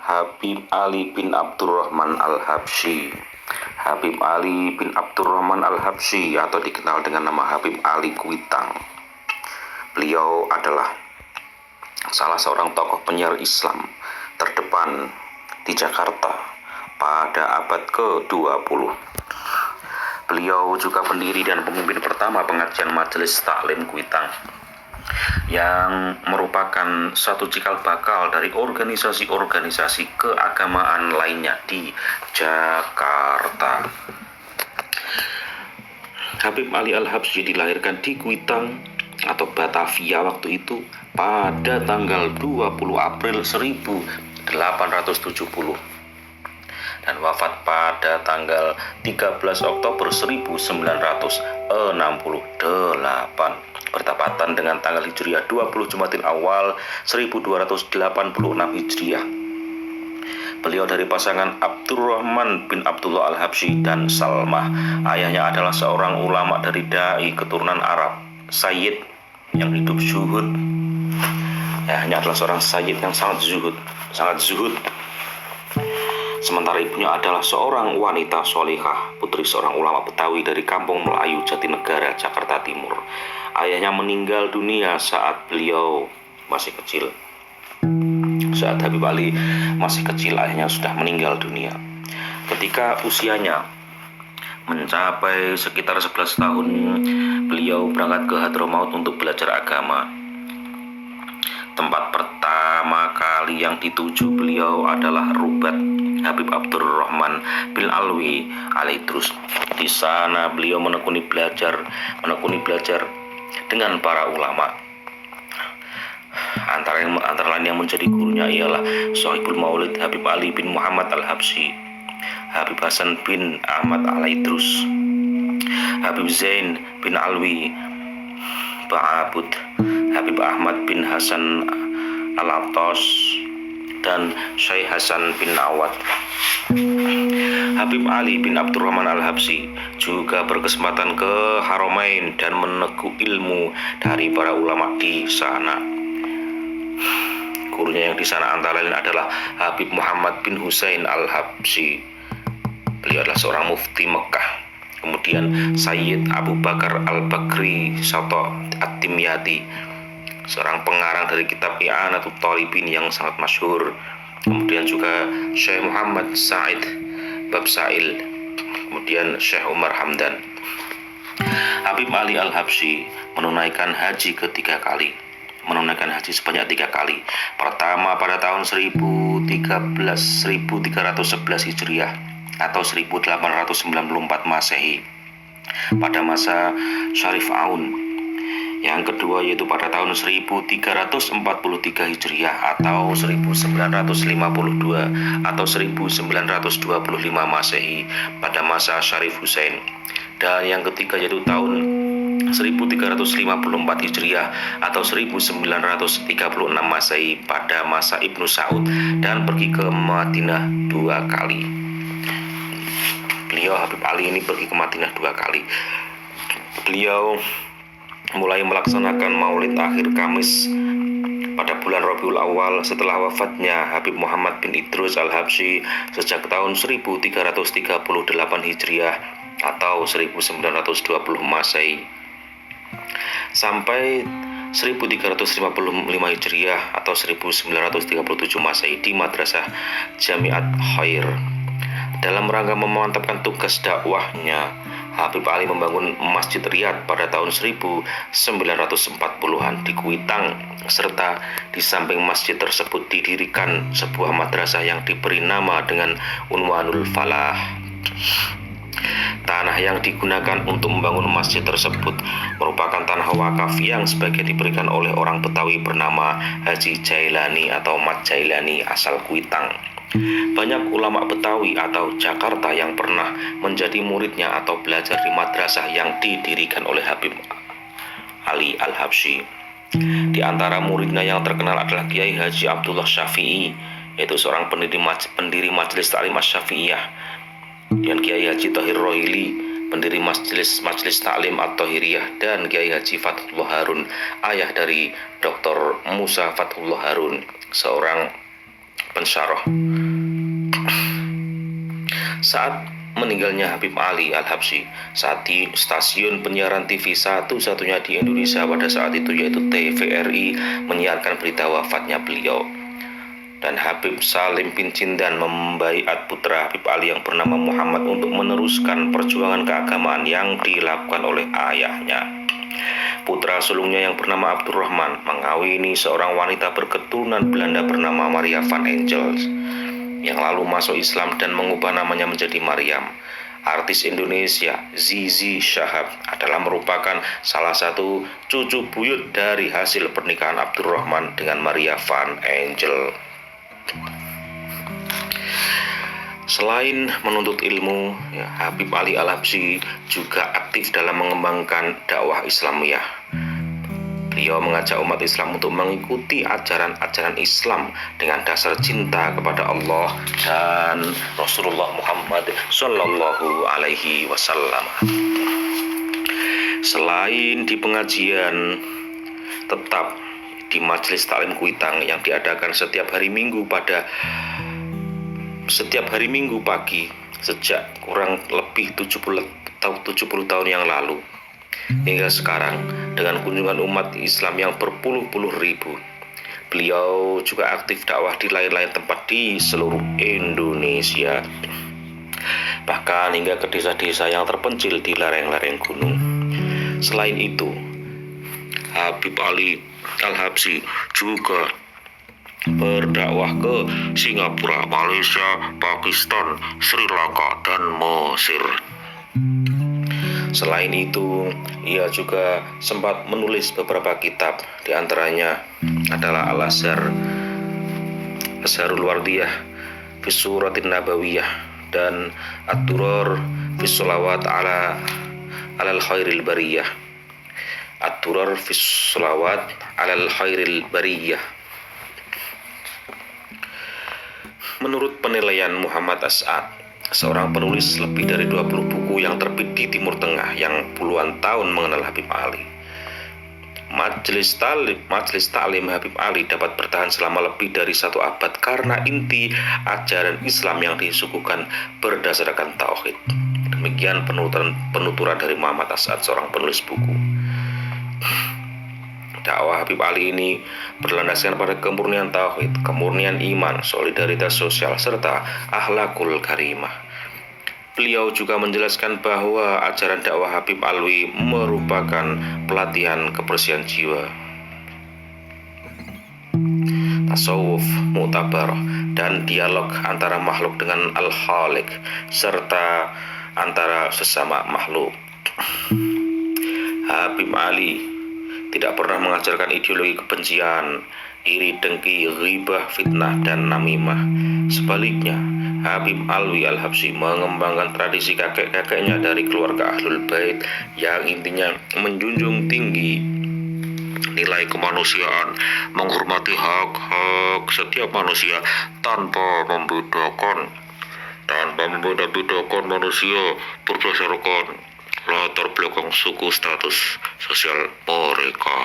Habib Ali bin Abdurrahman Al-Habsyi. Habib Ali bin Abdurrahman Al-Habsyi atau dikenal dengan nama Habib Ali Kuitang. Beliau adalah salah seorang tokoh penyiar Islam terdepan di Jakarta pada abad ke-20. Beliau juga pendiri dan pemimpin pertama pengajian Majelis Taklim Kuitang, yang merupakan satu cikal bakal dari organisasi-organisasi keagamaan lainnya di Jakarta. Habib Ali Al-Habsyi dilahirkan di Kuitang atau Batavia waktu itu pada tanggal 20 April 1870 dan wafat pada tanggal 13 Oktober 1968 bertepatan dengan tanggal Hijriah 20 Jumadil Awal 1286 Hijriah. Beliau dari pasangan Abdurrahman bin Abdullah Al-Habsyi dan Salmah. Ayahnya adalah seorang ulama dari dai keturunan Arab, Sayyid yang hidup zuhud. Ayahnya adalah seorang Sayyid yang sangat zuhud. Sementara ibunya adalah seorang wanita solihah, putri seorang ulama Betawi dari Kampung Melayu, Jatinegara, Jakarta Timur. Ayahnya meninggal dunia saat beliau masih kecil. Saat Habib Ali masih kecil, ayahnya sudah meninggal dunia. Ketika usianya mencapai sekitar 11 tahun, beliau berangkat ke Hadramaut untuk belajar agama. Tempat pertama kali yang dituju beliau adalah Rubat Habib Abdurrahman bin Alwi Alaidrus. Di sana beliau menekuni belajar dengan para ulama. Antara lain yang menjadi gurunya ialah Sohibul Maulid Habib Ali bin Muhammad Al-Habsyi, Habib Hasan bin Ahmad Alaidrus, Habib Zain bin Alwi Ba'abud, Habib Ahmad bin Hasan Al-Attas, dan Syekh Hasan bin Awad. Habib Ali bin Abdurrahman Al-Habsyi juga berkesempatan ke Haramain dan meneguh ilmu dari para ulama di sana. Gurunya yang di sana antara lain adalah Habib Muhammad bin Husain Al-Habsyi. Beliau adalah seorang mufti Mekah. Kemudian Sayyid Abu Bakar Al-Bakri Soto At-Timyati, seorang pengarang dari kitab I'anatul Thalibin yang sangat masyhur. Kemudian juga Syekh Muhammad Said Babsail, kemudian Syekh Umar Hamdan. Habib Ali Al-Habsyi menunaikan haji sebanyak 3 kali. Pertama pada tahun 1311 Hijriah atau 1894 Masehi pada masa Syarif Aun. Yang kedua yaitu pada tahun 1343 Hijriah atau 1952 atau 1925 Masehi pada masa Syarif Husain. Dan yang ketiga yaitu tahun 1354 Hijriah atau 1936 Masehi pada masa Ibnu Saud, dan pergi ke Madinah 2 kali. Beliau Habib Ali ini pergi ke Madinah 2 kali. Beliau mulai melaksanakan maulid akhir Kamis pada bulan Rabiul Awal setelah wafatnya Habib Muhammad bin Idrus Al-Habsyi sejak tahun 1338 Hijriah atau 1920 Masehi sampai 1355 Hijriah atau 1937 Masehi di Madrasah Jamiat Khair. Dalam rangka memantapkan tugas dakwahnya, Habib Ali membangun Masjid Riyad pada tahun 1940-an di Kuitang, serta di samping masjid tersebut didirikan sebuah madrasah yang diberi nama dengan Unwanul Falah. Tanah yang digunakan untuk membangun masjid tersebut merupakan tanah wakaf yang sebagian diberikan oleh orang Betawi bernama Haji Jailani atau Mat Jailani asal Kuitang. Banyak ulama Betawi atau Jakarta yang pernah menjadi muridnya atau belajar di madrasah yang didirikan oleh Habib Ali Al-Habsyi. Di antara muridnya yang terkenal adalah Kiai Haji Abdullah Syafi'i, yaitu seorang pendiri Majelis Taklim Asy-Syafi'iyah, dan Kiai Haji Thohir Rohili, pendiri Majelis Taklim At-Thohiriyah, dan Kiai Haji Fathullah Harun, ayah dari Dr. Musa Fathullah Harun, seorang pensyarah. Saat meninggalnya Habib Ali Al-Habsyi, saat di stasiun penyiaran TV satu-satunya di Indonesia pada saat itu, yaitu TVRI, menyiarkan berita wafatnya beliau. Dan Habib Salim bin Jindan membaiat putra Habib Ali yang bernama Muhammad untuk meneruskan perjuangan keagamaan yang dilakukan oleh ayahnya. Putra sulungnya yang bernama Abdurrahman mengawini seorang wanita berketurunan Belanda bernama Maria van Engels, yang lalu masuk Islam dan mengubah namanya menjadi Maryam. Artis Indonesia Zizi Syahab adalah merupakan salah satu cucu buyut dari hasil pernikahan Abdurrahman dengan Maria van Engels. Selain menuntut ilmu, Habib Ali Al-Habsyi juga aktif dalam mengembangkan dakwah Islamiyah. Beliau mengajak umat Islam untuk mengikuti ajaran-ajaran Islam dengan dasar cinta kepada Allah dan Rasulullah Muhammad Sallallahu Alaihi Wasallam. Selain di pengajian tetap di Majelis Taklim Kuitang yang diadakan setiap hari Minggu pagi sejak kurang lebih 70 tahun yang lalu hingga sekarang, dengan kunjungan umat Islam yang berpuluh-puluh ribu, beliau juga aktif dakwah di lain-lain tempat di seluruh Indonesia, bahkan hingga ke desa-desa yang terpencil di lereng-lereng gunung. Selain itu, Habib Ali Al-Habsyi juga berdakwah ke Singapura, Malaysia, Pakistan, Sri Lanka, dan Mesir. Selain itu, ia juga sempat menulis beberapa kitab, di antaranya adalah Al-Azharul Wardiyah fi Suratin Nabawiyah dan Ad-Durar fi Sholawat alal Khairil Bariyah. Ad-Durar fi Sholawat alal Khairil Bariyah. Menurut penilaian Muhammad As'ad, seorang penulis lebih dari 20 buku yang terbit di Timur Tengah yang puluhan tahun mengenal Habib Ali, Majelis Taklim Habib Ali dapat bertahan selama lebih dari 1 abad karena inti ajaran Islam yang disuguhkan berdasarkan tauhid. Demikian penuturan dari Muhammad As'ad, seorang penulis buku. Dakwah Habib Ali ini berlandaskan pada kemurnian tauhid, kemurnian iman, solidaritas sosial, serta akhlakul karimah. Beliau juga menjelaskan bahwa ajaran dakwah Habib Ali merupakan pelatihan kebersihan jiwa, tasawuf mu'tabar, dan dialog antara makhluk dengan Al-Khaliq, serta antara sesama makhluk. Habib Ali tidak pernah mengajarkan ideologi kebencian, iri dengki, ghibah, fitnah, dan namimah. Sebaliknya, Habib Ali Al-Habsyi mengembangkan tradisi kakek-kakeknya dari keluarga Ahlul Bait yang intinya menjunjung tinggi nilai kemanusiaan, menghormati hak-hak setiap manusia tanpa membedakan manusia berdasarkan latar belakang suku, status sosial mereka.